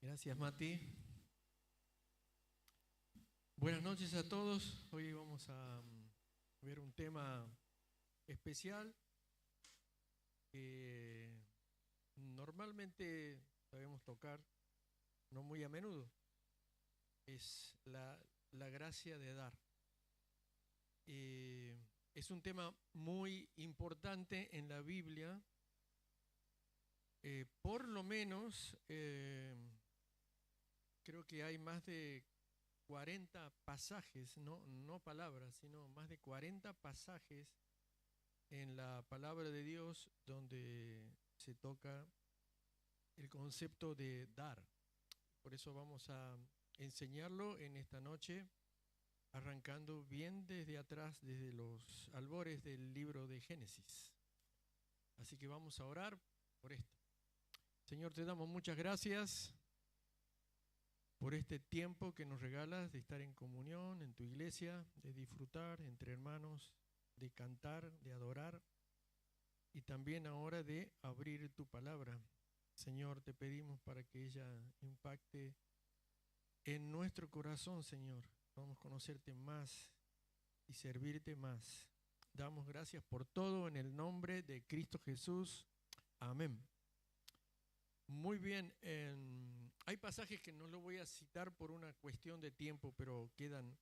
Gracias, Mati. Buenas noches a todos. Hoy vamos a ver un tema especial que normalmente sabemos tocar, no muy a menudo. Es la gracia de dar. Es un tema muy importante en la Biblia. Por lo menos, creo que hay más de 40 pasajes, no palabras, sino más de 40 pasajes en la palabra de Dios donde se toca el concepto de dar. Por eso vamos a enseñarlo en esta noche, arrancando bien desde atrás, desde los albores del libro de Génesis. Así que vamos a orar por esto. Señor, te damos muchas gracias por este tiempo que nos regalas de estar en comunión en tu iglesia, de disfrutar entre hermanos, de cantar, de adorar y también ahora de abrir tu palabra. Señor, te pedimos para que ella impacte en nuestro corazón, Señor. Vamos a conocerte más y servirte más. Damos gracias por todo en el nombre de Cristo Jesús. Amén. Muy bien, hay pasajes que no los voy a citar por una cuestión de tiempo, pero quedan,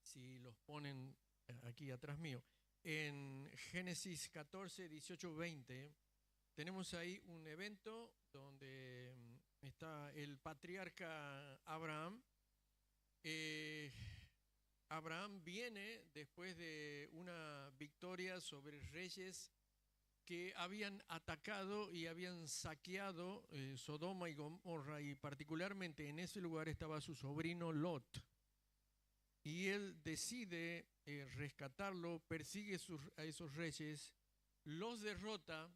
si los ponen aquí atrás mío. En Génesis 14, 18, 20, tenemos ahí un evento donde está el patriarca Abraham. Abraham viene después de una victoria sobre reyes que habían atacado y habían saqueado Sodoma y Gomorra, y particularmente en ese lugar estaba su sobrino Lot. Y él decide rescatarlo, persigue a esos reyes, los derrota,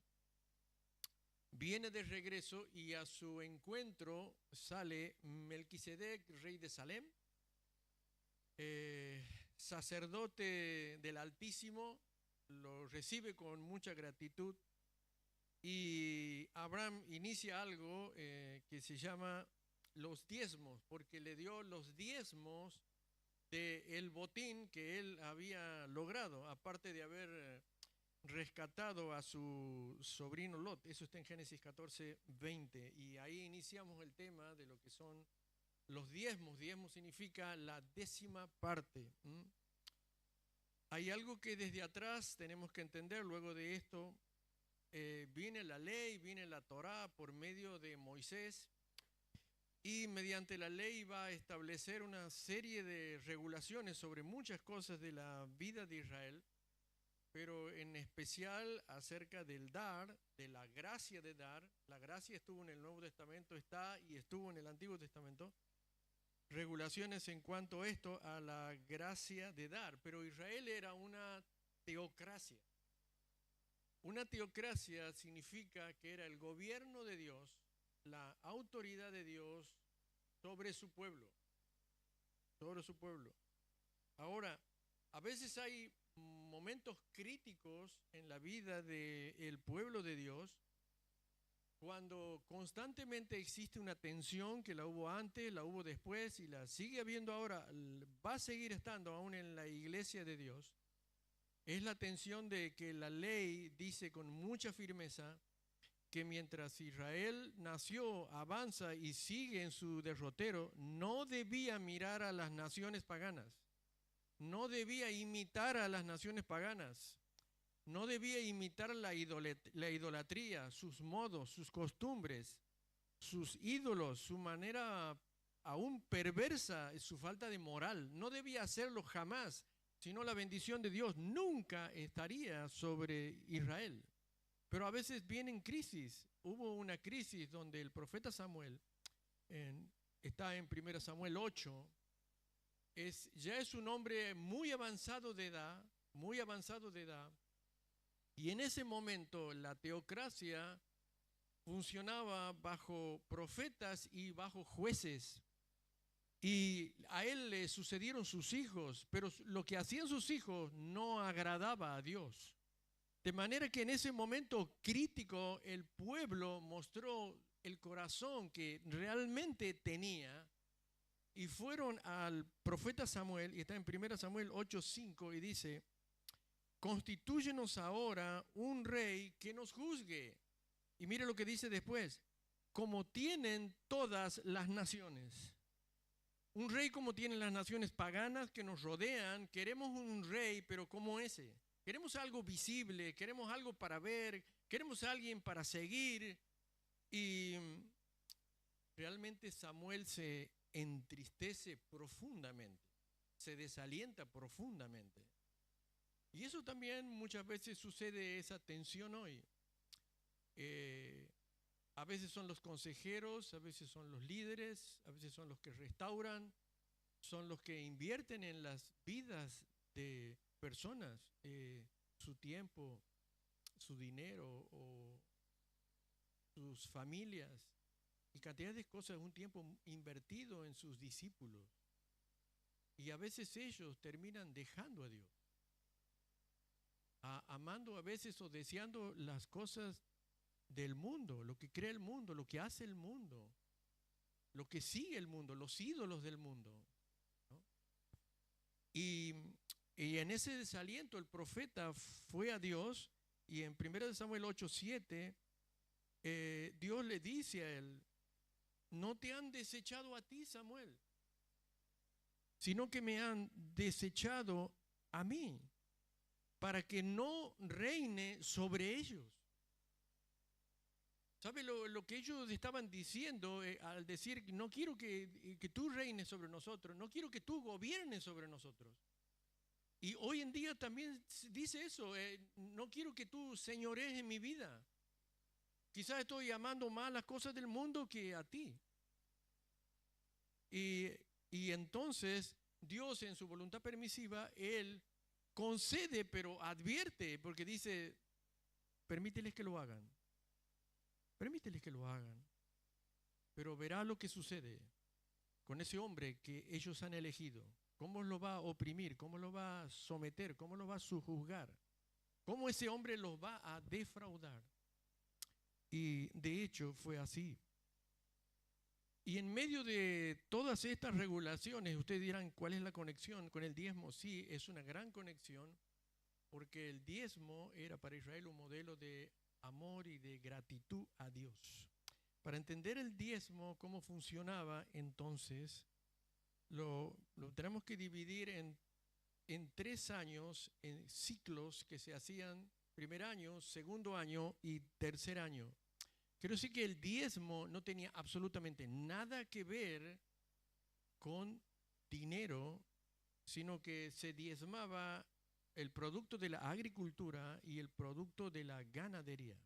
viene de regreso y a su encuentro sale Melquisedec, rey de Salem, sacerdote del Altísimo, lo recibe con mucha gratitud y Abraham inicia algo que se llama los diezmos, porque le dio los diezmos del botín que él había logrado, aparte de haber rescatado a su sobrino Lot. Eso está en Génesis 14, 20, y ahí iniciamos el tema de lo que son los diezmos. Diezmo significa la décima parte. Hay algo que desde atrás tenemos que entender. Luego de esto viene la ley, viene la Torá por medio de Moisés, y mediante la ley va a establecer una serie de regulaciones sobre muchas cosas de la vida de Israel, pero en especial acerca del dar, de la gracia de dar. La gracia estuvo en el Nuevo Testamento, está y estuvo en el Antiguo Testamento. Regulaciones en cuanto a esto, a la gracia de dar. Pero Israel era una teocracia. Una teocracia significa que era el gobierno de Dios, la autoridad de Dios sobre su pueblo, sobre su pueblo. Ahora, a veces hay momentos críticos en la vida del pueblo de Dios cuando constantemente existe una tensión, que la hubo antes, la hubo después y la sigue habiendo ahora, va a seguir estando aún en la iglesia de Dios. Es la tensión de que la ley dice con mucha firmeza que mientras Israel nació, avanza y sigue en su derrotero, no debía mirar a las naciones paganas, no debía imitar a las naciones paganas, no debía imitar la idolatría, sus modos, sus costumbres, sus ídolos, su manera aún perversa, su falta de moral. No debía hacerlo jamás, sino la bendición de Dios nunca estaría sobre Israel. Pero a veces vienen crisis. Hubo una crisis donde el profeta Samuel, está en 1 Samuel 8, ya es un hombre muy avanzado de edad, muy avanzado de edad, y en ese momento la teocracia funcionaba bajo profetas y bajo jueces. Y a él le sucedieron sus hijos, pero lo que hacían sus hijos no agradaba a Dios. De manera que en ese momento crítico el pueblo mostró el corazón que realmente tenía y fueron al profeta Samuel, y está en 1 Samuel 8:5 y dice, constitúyenos ahora un rey que nos juzgue. Y mire lo que dice después, como tienen todas las naciones. Un rey como tienen las naciones paganas que nos rodean. Queremos un rey, pero como ese. Queremos algo visible, queremos algo para ver, queremos a alguien para seguir. Y realmente Samuel se entristece profundamente, se desalienta profundamente. Y eso también muchas veces sucede, esa tensión hoy. A veces son los consejeros, a veces son los líderes, a veces son los que restauran, son los que invierten en las vidas de personas, su tiempo, su dinero o sus familias y cantidad de cosas, un tiempo invertido en sus discípulos. Y a veces ellos terminan dejando a Dios, amando a veces o deseando las cosas del mundo, lo que crea el mundo, lo que hace el mundo, lo que sigue el mundo, los ídolos del mundo, ¿no? Y en ese desaliento el profeta fue a Dios y en 1 Samuel 8:7 Dios le dice a él, no te han desechado a ti, Samuel, sino que me han desechado a mí para que no reine sobre ellos. ¿Sabe lo que ellos estaban diciendo al decir, no quiero que tú reines sobre nosotros, no quiero que tú gobiernes sobre nosotros? Y hoy en día también dice eso, no quiero que tú señorees en mi vida. Quizás estoy amando más las cosas del mundo que a ti. Y entonces Dios en su voluntad permisiva, Él concede, pero advierte, porque dice, permíteles que lo hagan. Permíteles que lo hagan, pero verá lo que sucede con ese hombre que ellos han elegido. ¿Cómo lo va a oprimir? ¿Cómo lo va a someter? ¿Cómo lo va a sujuzgar? ¿Cómo ese hombre los va a defraudar? Y de hecho fue así. Y en medio de todas estas regulaciones, ustedes dirán, ¿cuál es la conexión con el diezmo? Sí, es una gran conexión, porque el diezmo era para Israel un modelo de amor y de gratitud a Dios. Para entender el diezmo, cómo funcionaba, entonces, lo tenemos que dividir en 3 años, en ciclos que se hacían primer año, segundo año y tercer año. Quiero decir que el diezmo no tenía absolutamente nada que ver con dinero, sino que se diezmaba el producto de la agricultura y el producto de la ganadería.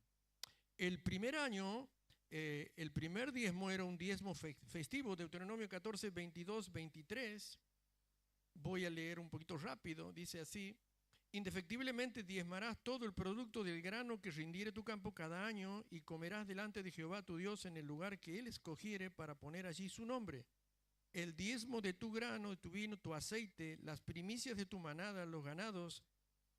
El primer año, el primer diezmo era un diezmo festivo, Deuteronomio 14, 22, 23. Voy a leer un poquito rápido, dice así, indefectiblemente diezmarás todo el producto del grano que rindiere tu campo cada año y comerás delante de Jehová tu Dios en el lugar que él escogiere para poner allí su nombre. El diezmo de tu grano, de tu vino, tu aceite, las primicias de tu manada, los ganados,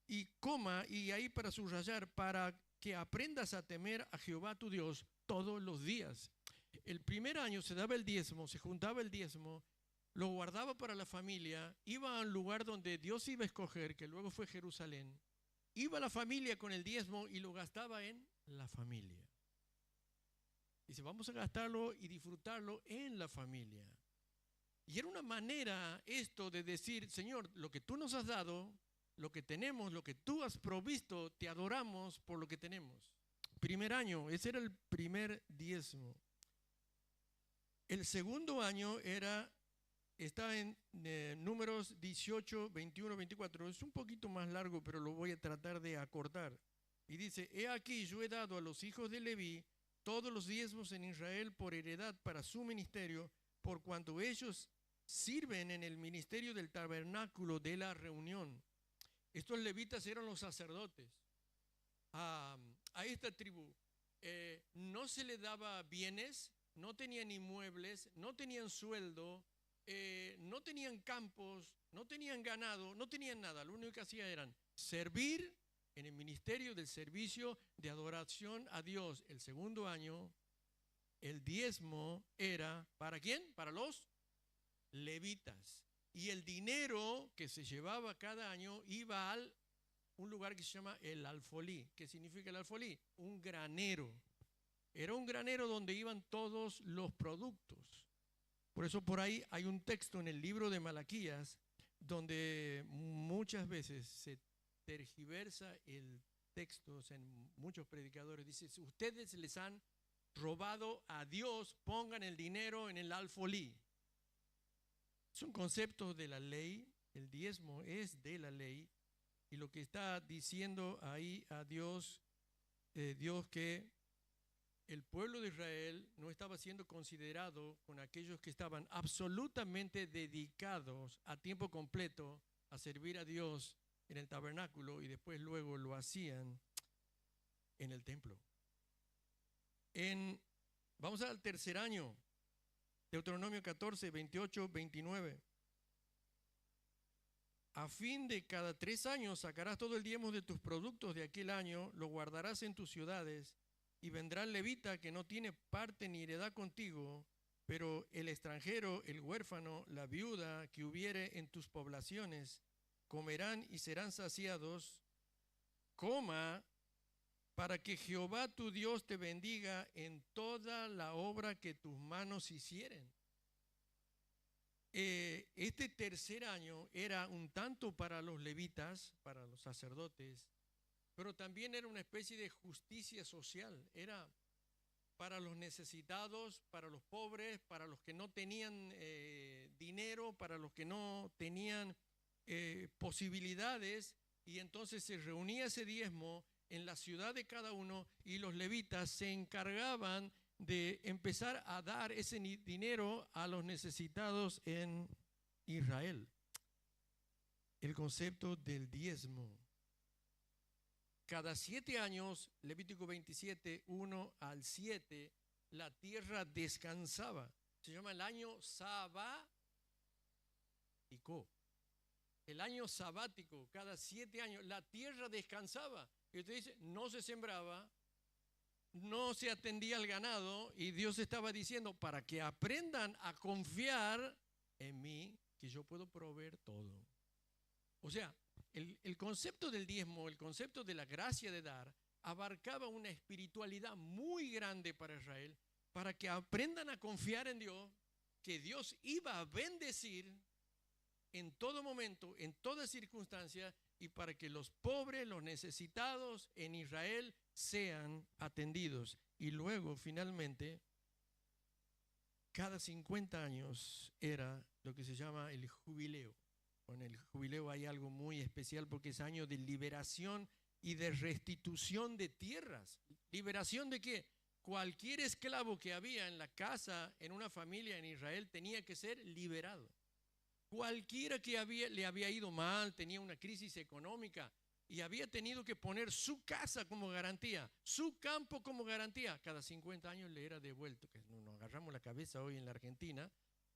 y coma, y ahí para subrayar, para que aprendas a temer a Jehová tu Dios todos los días. El primer año se daba el diezmo, se juntaba el diezmo, lo guardaba para la familia, iba a un lugar donde Dios iba a escoger, que luego fue Jerusalén, iba la familia con el diezmo y lo gastaba en la familia. Dice, vamos a gastarlo y disfrutarlo en la familia. Y era una manera esto de decir, Señor, lo que tú nos has dado, lo que tenemos, lo que tú has provisto, te adoramos por lo que tenemos. Primer año, ese era el primer diezmo. El segundo año está en números 18, 21, 24. Es un poquito más largo, pero lo voy a tratar de acortar. Y dice, he aquí yo he dado a los hijos de Leví todos los diezmos en Israel por heredad para su ministerio, por cuanto ellos sirven en el ministerio del tabernáculo de la reunión. Estos levitas eran los sacerdotes. A esta tribu no se le daba bienes, no tenían inmuebles, no tenían sueldo, no tenían campos, no tenían ganado, no tenían nada. Lo único que hacían eran servir en el ministerio del servicio de adoración a Dios. El segundo año, el diezmo era, ¿para quién? Para los levitas. Y el dinero que se llevaba cada año iba a un lugar que se llama el alfolí. ¿Qué significa el alfolí? Un granero. Era un granero donde iban todos los productos. Por eso por ahí hay un texto en el libro de Malaquías donde muchas veces se tergiversa el texto, o sea, en muchos predicadores dice, si ustedes les han robado a Dios, pongan el dinero en el alfolí. Es un concepto de la ley, el diezmo es de la ley, y lo que está diciendo ahí a Dios, Dios que el pueblo de Israel no estaba siendo considerado con aquellos que estaban absolutamente dedicados a tiempo completo a servir a Dios en el tabernáculo y después luego lo hacían en el templo. Vamos al tercer año, Deuteronomio 14, 28, 29. A fin de cada 3 años sacarás todo el diezmo de tus productos de aquel año, lo guardarás en tus ciudades, y vendrá el levita que no tiene parte ni heredad contigo, pero el extranjero, el huérfano, la viuda que hubiere en tus poblaciones, comerán y serán saciados. Coma, para que Jehová tu Dios te bendiga en toda la obra que tus manos hicieren. Este tercer año era un tanto para los levitas, para los sacerdotes, pero también era una especie de justicia social. Era para los necesitados, para los pobres, para los que no tenían dinero, para los que no tenían posibilidades, y entonces se reunía ese diezmo en la ciudad de cada uno y los levitas se encargaban de empezar a dar ese dinero a los necesitados en Israel. El concepto del diezmo. Cada 7 años, Levítico 27, 1 al 7, la tierra descansaba. Se llama el año sabático. El año sabático, cada 7 años, la tierra descansaba. Y usted dice, no se sembraba, no se atendía al ganado, y Dios estaba diciendo, para que aprendan a confiar en mí, que yo puedo proveer todo. O sea, el concepto del diezmo, el concepto de la gracia de dar, abarcaba una espiritualidad muy grande para Israel, para que aprendan a confiar en Dios, que Dios iba a bendecir en todo momento, en toda circunstancia, y para que los pobres, los necesitados en Israel sean atendidos. Y luego, finalmente, cada 50 años era lo que se llama el jubileo. Con el jubileo hay algo muy especial porque es año de liberación y de restitución de tierras. ¿Liberación de qué? Cualquier esclavo que había en la casa, en una familia en Israel, tenía que ser liberado. Cualquiera que le había ido mal, tenía una crisis económica y había tenido que poner su casa como garantía, su campo como garantía, cada 50 años le era devuelto. Que nos agarramos la cabeza hoy en la Argentina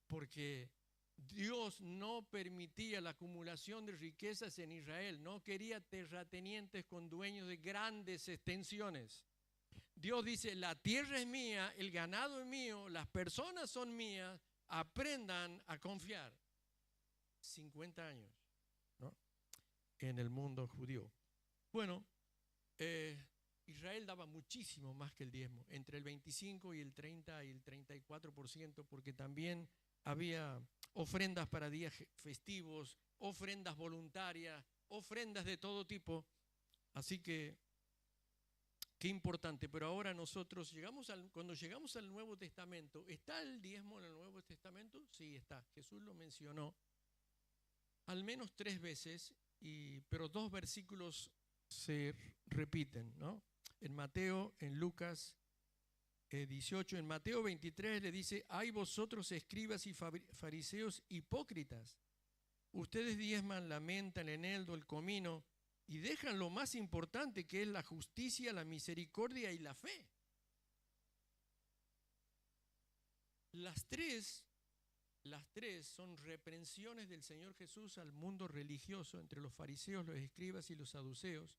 porque Dios no permitía la acumulación de riquezas en Israel, no quería terratenientes con dueños de grandes extensiones. Dios dice, la tierra es mía, el ganado es mío, las personas son mías, aprendan a confiar. 50 años, ¿no?, en el mundo judío. Bueno, Israel daba muchísimo más que el diezmo, entre el 25 y el 30 y el 34%, porque también había ofrendas para días festivos, ofrendas voluntarias, ofrendas de todo tipo. Así que, qué importante. Pero ahora nosotros cuando llegamos al Nuevo Testamento, ¿está el diezmo en el Nuevo Testamento? Sí, está. Jesús lo mencionó al menos 3 veces, pero 2 versículos se repiten, ¿no? En Mateo, en Lucas 18, en Mateo 23 le dice, hay vosotros escribas y fariseos hipócritas, ustedes diezman la menta, el eneldo, el comino, y dejan lo más importante, que es la justicia, la misericordia y la fe. Las tres son reprensiones del Señor Jesús al mundo religioso, entre los fariseos, los escribas y los saduceos,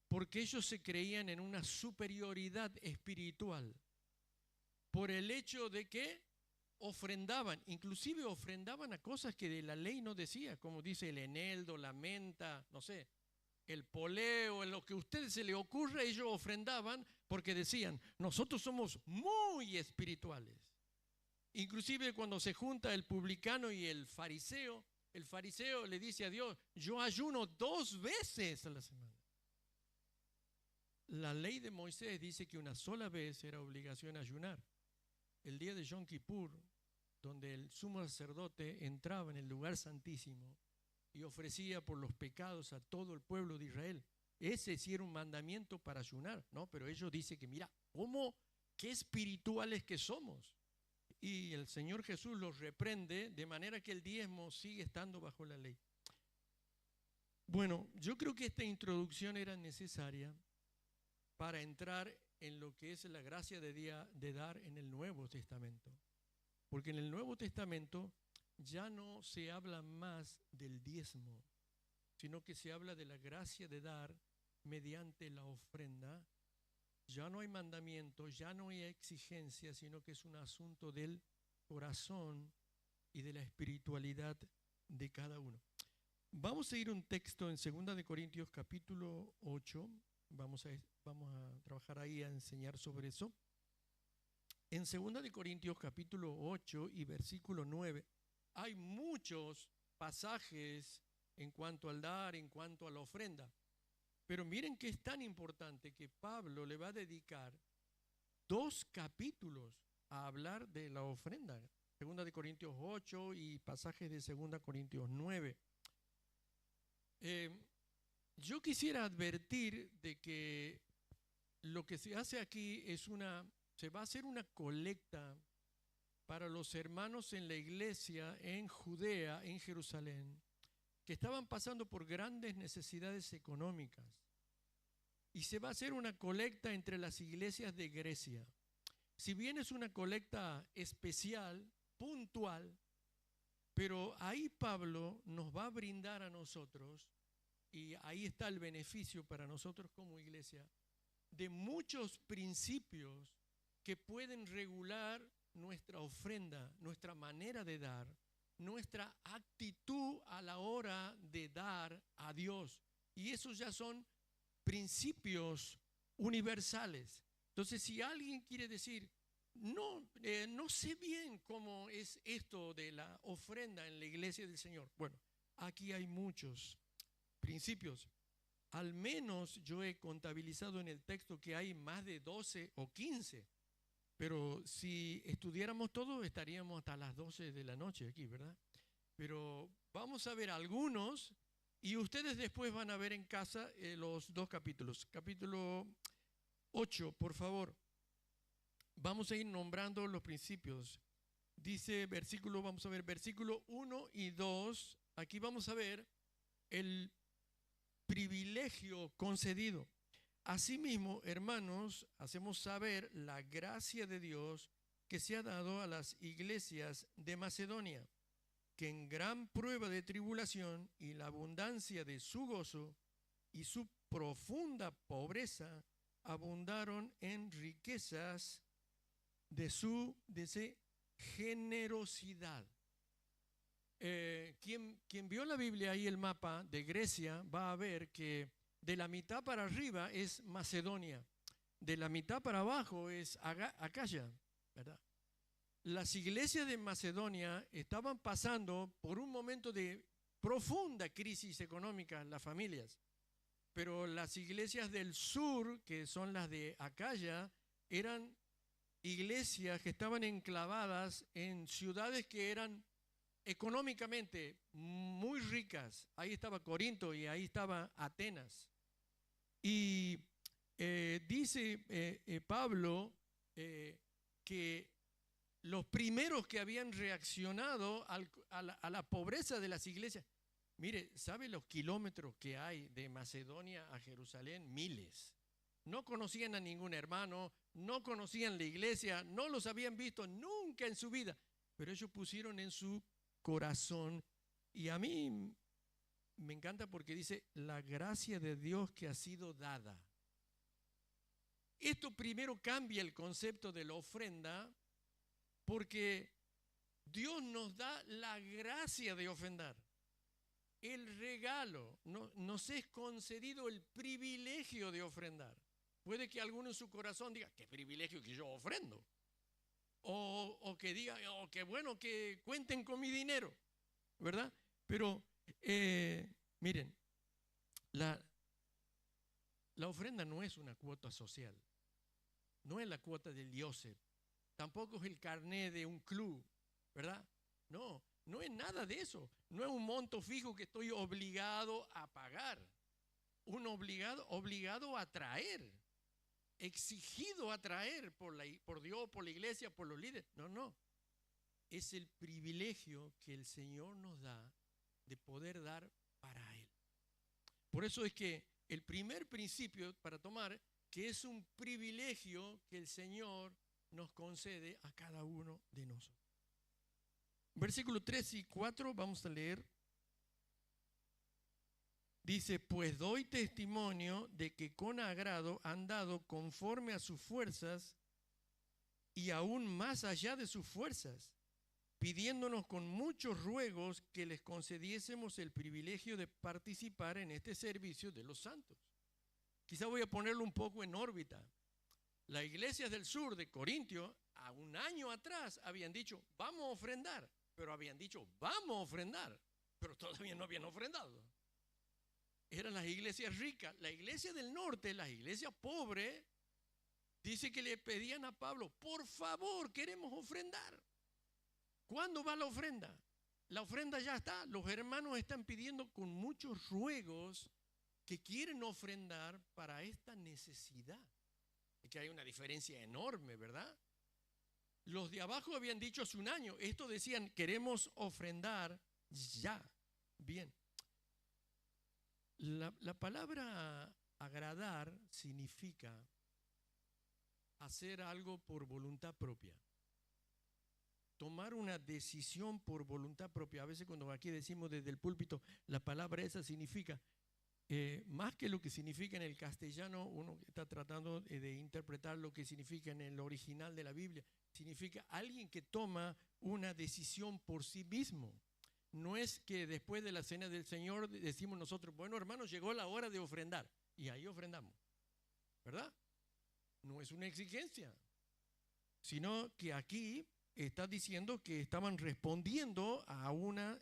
porque ellos se creían en una superioridad espiritual, por el hecho de que ofrendaban, inclusive ofrendaban a cosas que de la ley no decía, como dice el eneldo, la menta, no sé, el poleo, en lo que a ustedes se les ocurra, ellos ofrendaban porque decían, nosotros somos muy espirituales. Inclusive cuando se junta el publicano y el fariseo le dice a Dios, yo ayuno 2 veces a la semana. La ley de Moisés dice que una sola vez era obligación ayunar. El día de Yom Kippur, donde el sumo sacerdote entraba en el lugar santísimo y ofrecía por los pecados a todo el pueblo de Israel. Ese sí era un mandamiento para ayunar, ¿no? Pero ellos dicen que, mira, qué espirituales que somos. Y el Señor Jesús los reprende de manera que el diezmo sigue estando bajo la ley. Bueno, yo creo que esta introducción era necesaria para entrar en lo que es la gracia de dar en el Nuevo Testamento. Porque en el Nuevo Testamento ya no se habla más del diezmo, sino que se habla de la gracia de dar mediante la ofrenda. Ya no hay mandamiento, ya no hay exigencia, sino que es un asunto del corazón y de la espiritualidad de cada uno. Vamos a ir a un texto en 2 de Corintios capítulo 8, vamos a trabajar ahí a enseñar sobre eso. En 2 de Corintios capítulo 8 y versículo 9 hay muchos pasajes en cuanto al dar, en cuanto a la ofrenda. Pero miren que es tan importante que Pablo le va a dedicar 2 capítulos a hablar de la ofrenda. 2 de Corintios 8 y pasajes de 2 Corintios 9. Yo quisiera advertir de que lo que se hace aquí se va a hacer una colecta para los hermanos en la iglesia en Judea, en Jerusalén, que estaban pasando por grandes necesidades económicas. Y se va a hacer una colecta entre las iglesias de Grecia. Si bien es una colecta especial, puntual, pero ahí Pablo nos va a brindar a nosotros, y ahí está el beneficio para nosotros como iglesia, de muchos principios que pueden regular nuestra ofrenda, nuestra manera de dar, nuestra actitud a la hora de dar a Dios. Y esos ya son principios universales. Entonces, si alguien quiere decir, no sé bien cómo es esto de la ofrenda en la iglesia del Señor. Bueno, aquí hay muchos principios. Al menos yo he contabilizado en el texto que hay más de 12 o 15. Pero si estudiáramos todo, estaríamos hasta las 12 de la noche aquí, ¿verdad? Pero vamos a ver algunos y ustedes después van a ver en casa los 2 capítulos. Capítulo 8, por favor. Vamos a ir nombrando los principios. Dice vamos a ver versículo 1 y 2. Aquí vamos a ver el privilegio concedido. Asimismo, hermanos, hacemos saber la gracia de Dios que se ha dado a las iglesias de Macedonia, que en gran prueba de tribulación y la abundancia de su gozo y su profunda pobreza abundaron en riquezas de su generosidad. Quien vio la Biblia ahí, el mapa de Grecia, va a ver que de la mitad para arriba es Macedonia, de la mitad para abajo es Acaya, ¿verdad? Las iglesias de Macedonia estaban pasando por un momento de profunda crisis económica, las familias, pero las iglesias del sur, que son las de Acaya, eran iglesias que estaban enclavadas en ciudades que eran económicamente muy ricas. Ahí estaba Corinto y ahí estaba Atenas. Y dice Pablo que los primeros que habían reaccionado a la pobreza de las iglesias, mire, ¿sabe los kilómetros que hay de Macedonia a Jerusalén? Miles. No conocían a ningún hermano, no conocían la iglesia, no los habían visto nunca en su vida, pero ellos pusieron en su corazón, y a mí me encanta porque dice la gracia de Dios que ha sido dada. Esto primero cambia el concepto de la ofrenda porque Dios nos da la gracia de ofrendar. El regalo, nos es concedido el privilegio de ofrendar. Puede que alguno en su corazón diga, qué privilegio que yo ofrendo. O que diga, oh, qué bueno que cuenten con mi dinero, ¿verdad? Pero miren, la ofrenda no es una cuota social, no es la cuota del IOSEP, tampoco es el carné de un club, ¿verdad? No, no es nada de eso, no es un monto fijo que estoy obligado a pagar, obligado a traer, exigido a traer por Dios, por la iglesia, por los líderes. No, es el privilegio que el Señor nos da de poder dar para Él. Por eso es que el primer principio para tomar, que es un privilegio que el Señor nos concede a cada uno de nosotros. Versículos 3 y 4 vamos a leer. Dice, pues doy testimonio de que con agrado han dado conforme a sus fuerzas y aún más allá de sus fuerzas, pidiéndonos con muchos ruegos que les concediésemos el privilegio de participar en este servicio de los santos. Quizá voy a ponerlo un poco en órbita. Las iglesias del sur de Corintio, a un año atrás, habían dicho, vamos a ofrendar, pero habían dicho, vamos a ofrendar, pero todavía no habían ofrendado. Eran las iglesias ricas. La iglesia del norte, las iglesias pobres, dice que le pedían a Pablo, por favor, queremos ofrendar. ¿Cuándo va la ofrenda? La ofrenda ya está. Los hermanos están pidiendo con muchos ruegos que quieren ofrendar para esta necesidad. Es que hay una diferencia enorme, ¿verdad? Los de abajo habían dicho hace un año, esto decían, queremos ofrendar ya. Bien. La palabra agradar significa hacer algo por voluntad propia. Tomar una decisión por voluntad propia. A veces cuando aquí decimos desde el púlpito, la palabra esa significa, más que lo que significa en el castellano, uno está tratando de interpretar lo que significa en el original de la Biblia, significa alguien que toma una decisión por sí mismo. No es que después de la cena del Señor decimos nosotros, bueno hermanos, llegó la hora de ofrendar, y ahí ofrendamos, ¿verdad? No es una exigencia, sino que aquí está diciendo que estaban respondiendo a una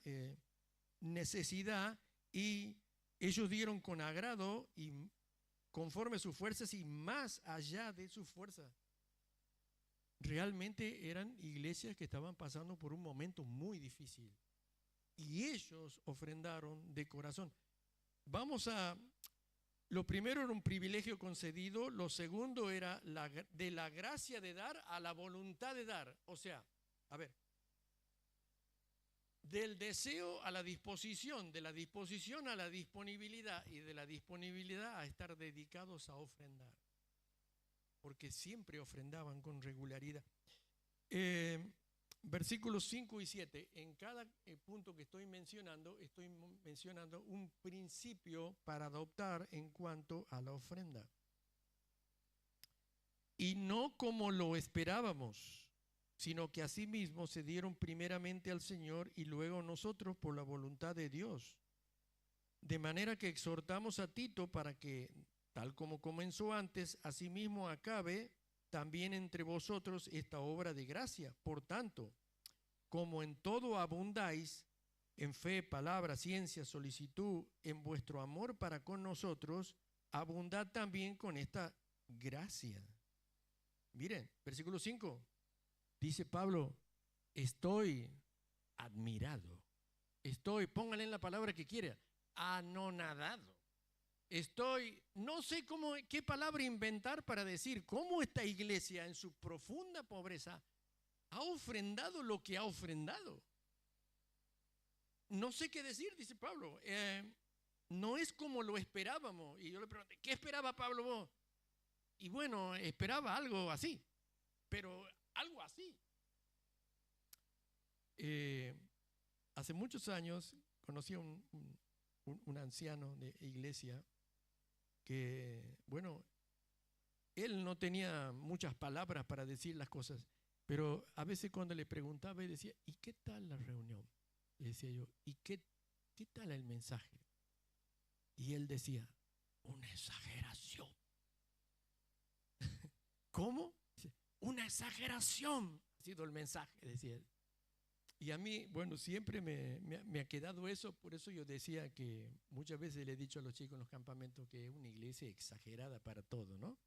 necesidad y ellos dieron con agrado y conforme a sus fuerzas y más allá de sus fuerzas. Realmente eran iglesias que estaban pasando por un momento muy difícil y ellos ofrendaron de corazón. Lo primero era un privilegio concedido, lo segundo era de la gracia de dar a la voluntad de dar. O sea, a ver, del deseo a la disposición, de la disposición a la disponibilidad y de la disponibilidad a estar dedicados a ofrendar. Porque siempre ofrendaban con regularidad. Versículos 5 y 7, en cada punto que estoy mencionando un principio para adoptar en cuanto a la ofrenda. Y no como lo esperábamos, sino que asimismo se dieron primeramente al Señor y luego nosotros por la voluntad de Dios. De manera que exhortamos a Tito para que, tal como comenzó antes, asimismo acabe también entre vosotros esta obra de gracia. Por tanto, como en todo abundáis, en fe, palabra, ciencia, solicitud, en vuestro amor para con nosotros, abundad también con esta gracia. Miren, versículo 5, dice Pablo, estoy admirado, póngale en la palabra que quiera, anonadado. No sé qué palabra inventar para decir cómo esta iglesia en su profunda pobreza ha ofrendado lo que ha ofrendado. No sé qué decir, dice Pablo. No es como lo esperábamos. Y yo le pregunté, ¿qué esperaba Pablo vos? Y bueno, esperaba algo así, pero algo así. Hace muchos años conocí a un anciano de iglesia que, bueno, él no tenía muchas palabras para decir las cosas, pero a veces cuando le preguntaba, él decía, ¿y qué tal la reunión? Le decía yo, ¿y qué tal el mensaje? Y él decía, una exageración. ¿Cómo? Una exageración ha sido el mensaje, decía él. Y a mí, bueno, siempre me ha quedado eso, por eso yo decía que muchas veces le he dicho a los chicos en los campamentos que es una iglesia exagerada para todo, ¿no?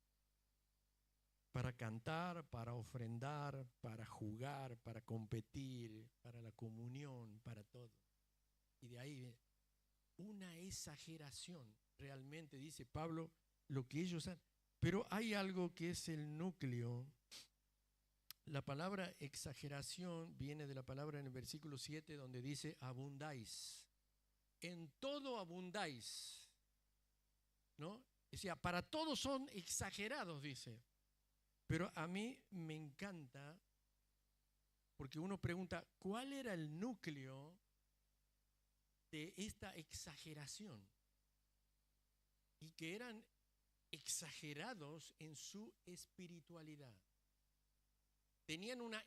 Para cantar, para ofrendar, para jugar, para competir, para la comunión, para todo. Y de ahí una exageración, realmente, dice Pablo, lo que ellos han. Pero hay algo que es el núcleo. La palabra exageración viene de la palabra en el versículo 7 donde dice abundáis. En todo abundáis. ¿No? Decía, para todos son exagerados, dice. Pero a mí me encanta porque uno pregunta, ¿cuál era el núcleo de esta exageración? Y que eran exagerados en su espiritualidad. Tenían una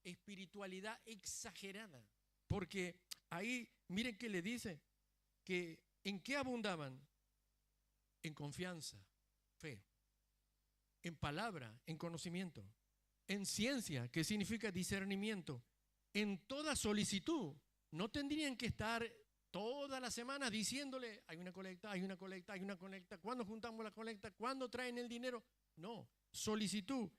espiritualidad exagerada. Porque ahí, miren qué le dice, que ¿en qué abundaban? En confianza, fe, en palabra, en conocimiento, en ciencia, que significa discernimiento, en toda solicitud. No tendrían que estar toda la semana diciéndole, hay una colecta, hay una colecta, hay una colecta, ¿cuándo juntamos la colecta? ¿Cuándo traen el dinero? No, solicitud.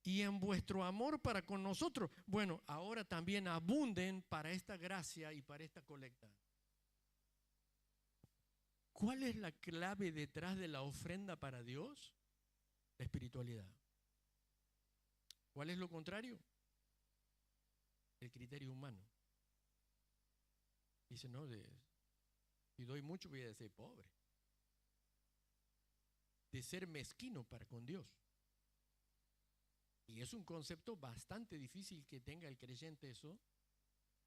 Y en vuestro amor para con nosotros, bueno, ahora también abunden para esta gracia y para esta colecta. ¿Cuál es la clave detrás de la ofrenda para Dios? La espiritualidad. ¿Cuál es lo contrario? El criterio humano. Dice, no, si doy mucho voy a ser pobre. De ser mezquino para con Dios. Y es un concepto bastante difícil que tenga el creyente eso,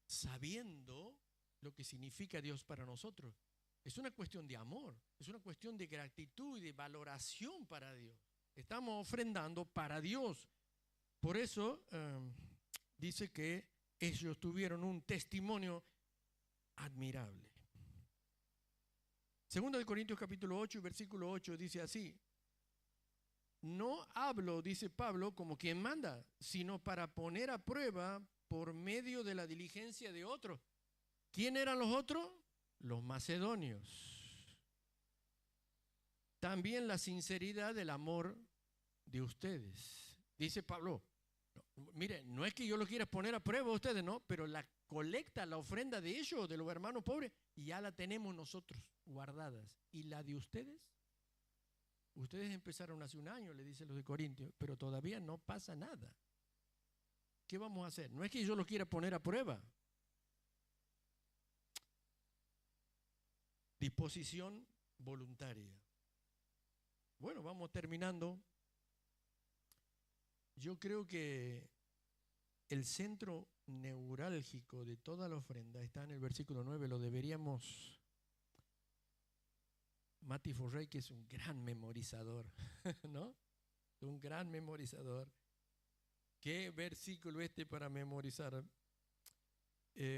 sabiendo lo que significa Dios para nosotros. Es una cuestión de amor, es una cuestión de gratitud y de valoración para Dios. Estamos ofrendando para Dios. Por eso dice que ellos tuvieron un testimonio admirable. Segundo de Corintios capítulo 8, versículo 8 dice así: no hablo, dice Pablo, como quien manda, sino para poner a prueba por medio de la diligencia de otros. ¿Quién eran los otros? Los macedonios. También la sinceridad del amor de ustedes. Dice Pablo, mire, no es que yo lo quiera poner a prueba a ustedes, no, pero la colecta, la ofrenda de ellos, de los hermanos pobres, ya la tenemos nosotros guardadas. ¿Y la de ustedes? Ustedes empezaron hace un año, le dicen los de Corintios, pero todavía no pasa nada. ¿Qué vamos a hacer? No es que yo lo quiera poner a prueba. Disposición voluntaria. Bueno, vamos terminando. Yo creo que el centro neurálgico de toda la ofrenda está en el versículo 9. Lo deberíamos... Mati Forrey, que es un gran memorizador, ¿no? Un gran memorizador. ¿Qué versículo para memorizar,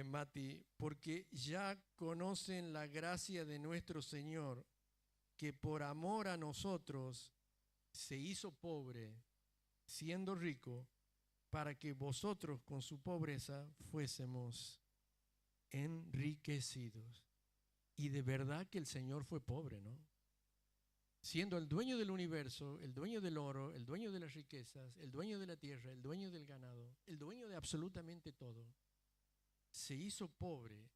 Mati? Porque ya conocen la gracia de nuestro Señor, que por amor a nosotros se hizo pobre, siendo rico, para que vosotros con su pobreza fuésemos enriquecidos. Y de verdad que el Señor fue pobre, ¿no? Siendo el dueño del universo, el dueño del oro, el dueño de las riquezas, el dueño de la tierra, el dueño del ganado, el dueño de absolutamente todo, se hizo pobre,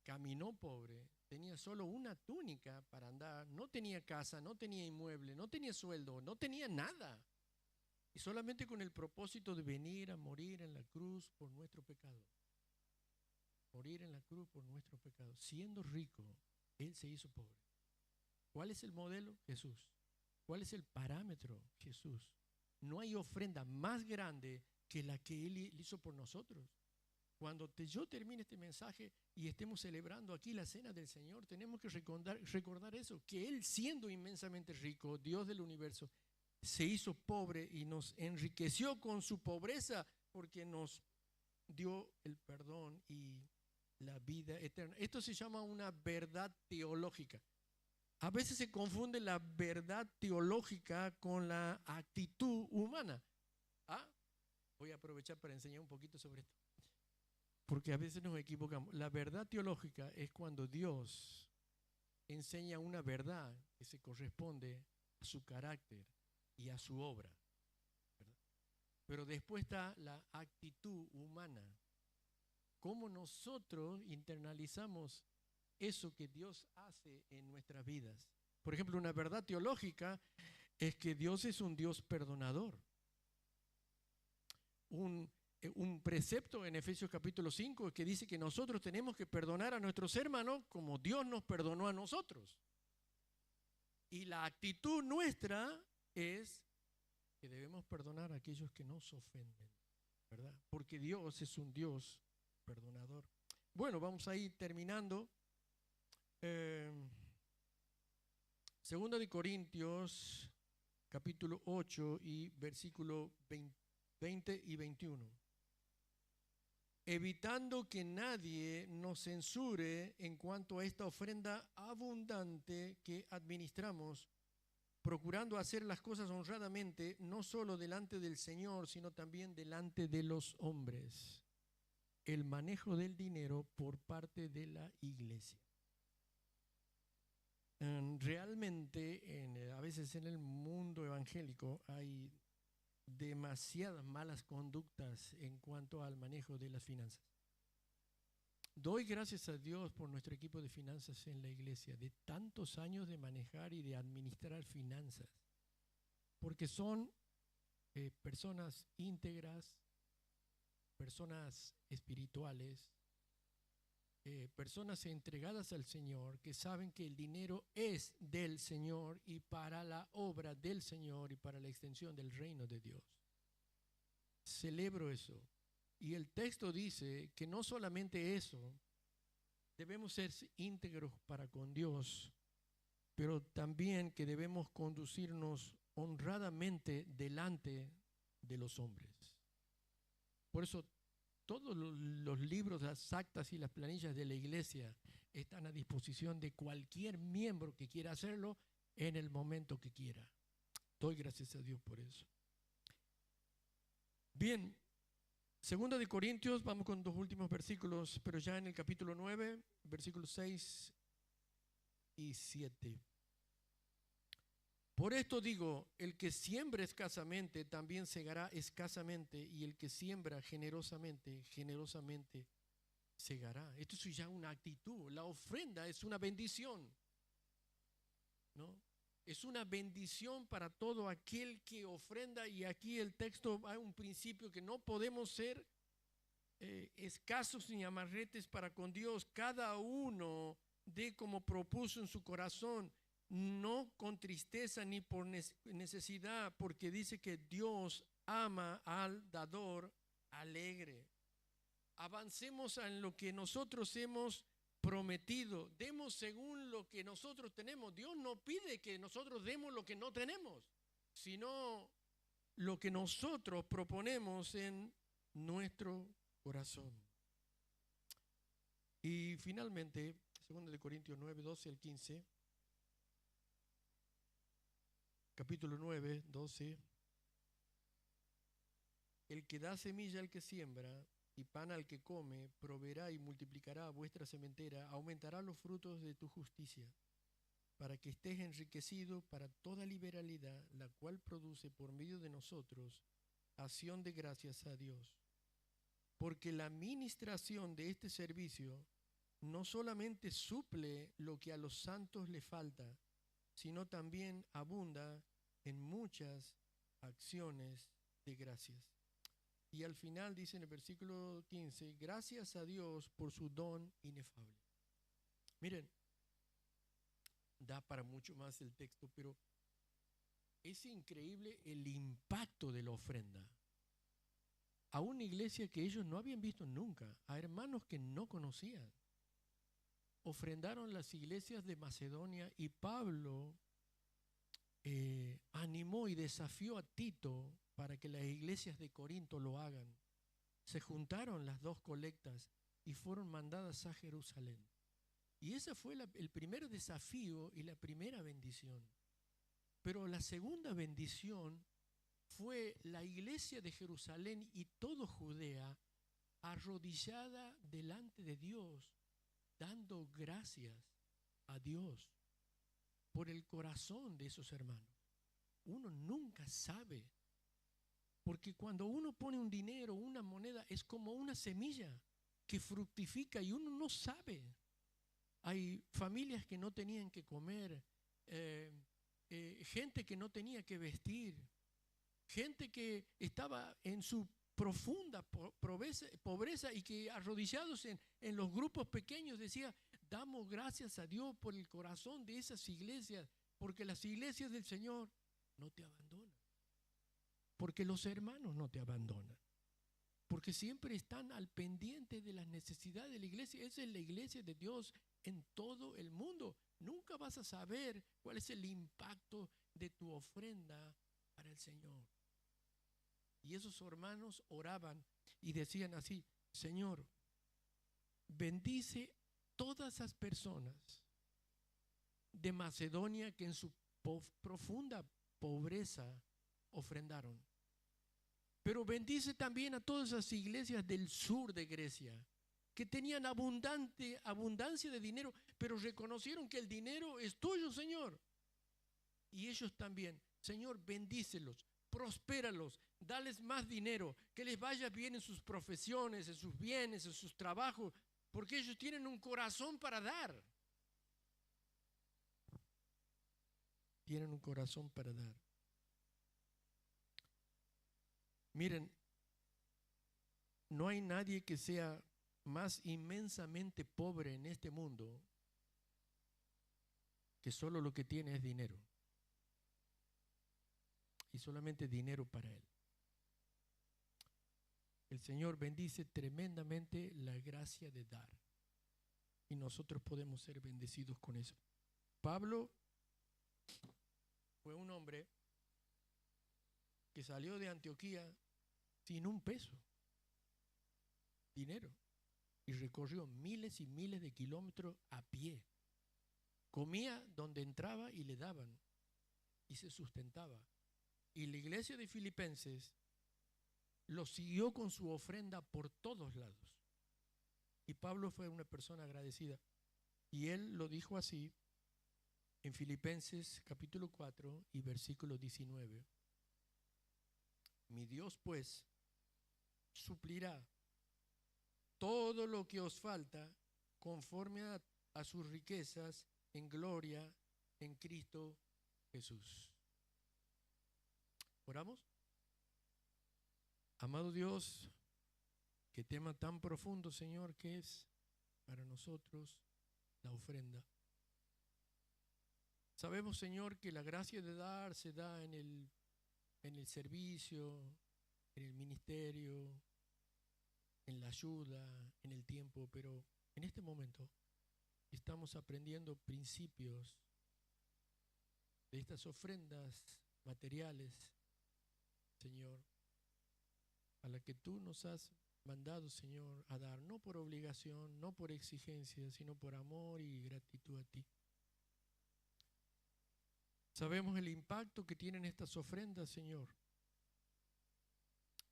caminó pobre, tenía solo una túnica para andar, no tenía casa, no tenía inmueble, no tenía sueldo, no tenía nada. Y solamente con el propósito de venir a morir en la cruz por nuestro pecado. Morir en la cruz por nuestro pecado. Siendo rico, Él se hizo pobre. ¿Cuál es el modelo? Jesús. ¿Cuál es el parámetro? Jesús. No hay ofrenda más grande que la que Él hizo por nosotros. Cuando yo termine este mensaje y estemos celebrando aquí la cena del Señor, tenemos que recordar eso, que Él, siendo inmensamente rico, Dios del universo, se hizo pobre y nos enriqueció con su pobreza porque nos dio el perdón y la vida eterna. Esto se llama una verdad teológica. A veces se confunde la verdad teológica con la actitud humana. Ah, voy a aprovechar para enseñar un poquito sobre esto, porque a veces nos equivocamos. La verdad teológica es cuando Dios enseña una verdad que se corresponde a su carácter y a su obra, ¿verdad? Pero después está la actitud humana. Cómo nosotros internalizamos eso que Dios hace en nuestras vidas. Por ejemplo, una verdad teológica es que Dios es un Dios perdonador. Un precepto en Efesios capítulo 5 que dice que nosotros tenemos que perdonar a nuestros hermanos como Dios nos perdonó a nosotros. Y la actitud nuestra es que debemos perdonar a aquellos que nos ofenden, ¿verdad? Porque Dios es un Dios perdonador. Bueno, vamos a ir terminando. Segunda de Corintios, capítulo 8 y versículo 20 y 21. Evitando que nadie nos censure en cuanto a esta ofrenda abundante que administramos, procurando hacer las cosas honradamente, no solo delante del Señor, sino también delante de los hombres. El manejo del dinero por parte de la iglesia. Realmente, a veces en el mundo evangélico hay demasiadas malas conductas en cuanto al manejo de las finanzas. Doy gracias a Dios por nuestro equipo de finanzas en la iglesia, de tantos años de manejar y de administrar finanzas, porque son personas íntegras, personas espirituales, personas entregadas al Señor, que saben que el dinero es del Señor y para la obra del Señor y para la extensión del reino de Dios. Celebro eso. Y el texto dice que no solamente eso, debemos ser íntegros para con Dios, pero también que debemos conducirnos honradamente delante de los hombres. Por eso todos los libros, las actas y las planillas de la iglesia están a disposición de cualquier miembro que quiera hacerlo en el momento que quiera. Doy gracias a Dios por eso. Bien, segunda de Corintios, vamos con dos últimos versículos, pero ya en el capítulo 9, versículos 6 y 7. Por esto digo, el que siembra escasamente también segará escasamente, y el que siembra generosamente, generosamente segará. Esto es ya una actitud. La ofrenda es una bendición, ¿no? Es una bendición para todo aquel que ofrenda, y aquí el texto hay un principio que no podemos ser escasos ni amarretes para con Dios. Cada uno dé como propuso en su corazón, no con tristeza ni por necesidad, porque dice que Dios ama al dador alegre. Avancemos en lo que nosotros hemos prometido, demos según lo que nosotros tenemos. Dios no pide que nosotros demos lo que no tenemos, sino lo que nosotros proponemos en nuestro corazón. Y finalmente, 2 Corintios 9, 12 al 15, capítulo 9, 12. El que da semilla al que siembra y pan al que come, proveerá y multiplicará vuestra sementera, aumentará los frutos de tu justicia, para que estés enriquecido para toda liberalidad, la cual produce por medio de nosotros acción de gracias a Dios. Porque la ministración de este servicio no solamente suple lo que a los santos les falta, sino también abunda en muchas acciones de gracias. Y al final dice en el versículo 15, gracias a Dios por su don inefable. Miren, da para mucho más el texto, pero es increíble el impacto de la ofrenda. A una iglesia que ellos no habían visto nunca, a hermanos que no conocían. Ofrendaron las iglesias de Macedonia y Pablo animó y desafió a Tito para que las iglesias de Corinto lo hagan. Se juntaron las dos colectas y fueron mandadas a Jerusalén. Y ese fue el primer desafío y la primera bendición. Pero la segunda bendición fue la iglesia de Jerusalén y todo Judea arrodillada delante de Dios, dando gracias a Dios por el corazón de esos hermanos. Uno nunca sabe, porque cuando uno pone un dinero, una moneda, es como una semilla que fructifica y uno no sabe. Hay familias que no tenían que comer, gente que no tenía que vestir, gente que estaba en su profunda pobreza y que arrodillados en los grupos pequeños decía, damos gracias a Dios por el corazón de esas iglesias, porque las iglesias del Señor no te abandonan, porque los hermanos no te abandonan, porque siempre están al pendiente de las necesidades de la iglesia. Esa es la iglesia de Dios en todo el mundo. Nunca vas a saber cuál es el impacto de tu ofrenda para el Señor. Y esos hermanos oraban y decían así, Señor, bendice todas esas personas de Macedonia que en su profunda pobreza ofrendaron. Pero bendice también a todas esas iglesias del sur de Grecia que tenían abundancia de dinero, pero reconocieron que el dinero es tuyo, Señor. Y ellos también, Señor, bendícelos, prospéralos, dales más dinero, que les vaya bien en sus profesiones, en sus bienes, en sus trabajos, porque ellos tienen un corazón para dar. Tienen un corazón para dar. Miren, no hay nadie que sea más inmensamente pobre en este mundo que solo lo que tiene es dinero. Y solamente dinero para él. El Señor bendice tremendamente la gracia de dar. Y nosotros podemos ser bendecidos con eso. Pablo fue un hombre que salió de Antioquía sin un peso, dinero, y recorrió miles y miles de kilómetros a pie. Comía donde entraba y le daban, y se sustentaba. Y la iglesia de Filipenses lo siguió con su ofrenda por todos lados. Y Pablo fue una persona agradecida. Y él lo dijo así en Filipenses capítulo 4 y versículo 19. Mi Dios pues suplirá todo lo que os falta conforme a sus riquezas en gloria en Cristo Jesús. ¿Oramos? Amado Dios, qué tema tan profundo, Señor, que es para nosotros la ofrenda. Sabemos, Señor, que la gracia de dar se da en el servicio, en el ministerio, en la ayuda, en el tiempo, pero en este momento estamos aprendiendo principios de estas ofrendas materiales, Señor, a la que tú nos has mandado, Señor, a dar, no por obligación, no por exigencia, sino por amor y gratitud a ti. Sabemos el impacto que tienen estas ofrendas, Señor,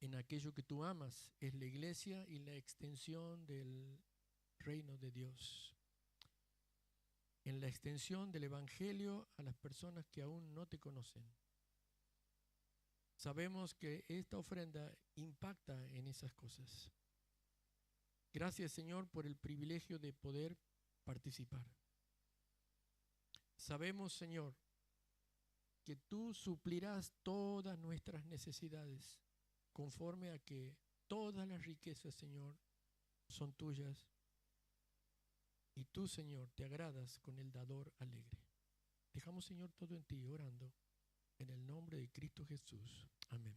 en aquello que tú amas, es la iglesia y la extensión del reino de Dios, en la extensión del evangelio a las personas que aún no te conocen. Sabemos que esta ofrenda impacta en esas cosas. Gracias, Señor, por el privilegio de poder participar. Sabemos, Señor, que tú suplirás todas nuestras necesidades conforme a que todas las riquezas, Señor, son tuyas. Y tú, Señor, te agradas con el dador alegre. Dejamos, Señor, todo en ti, orando en el nombre de Cristo Jesús. Amén.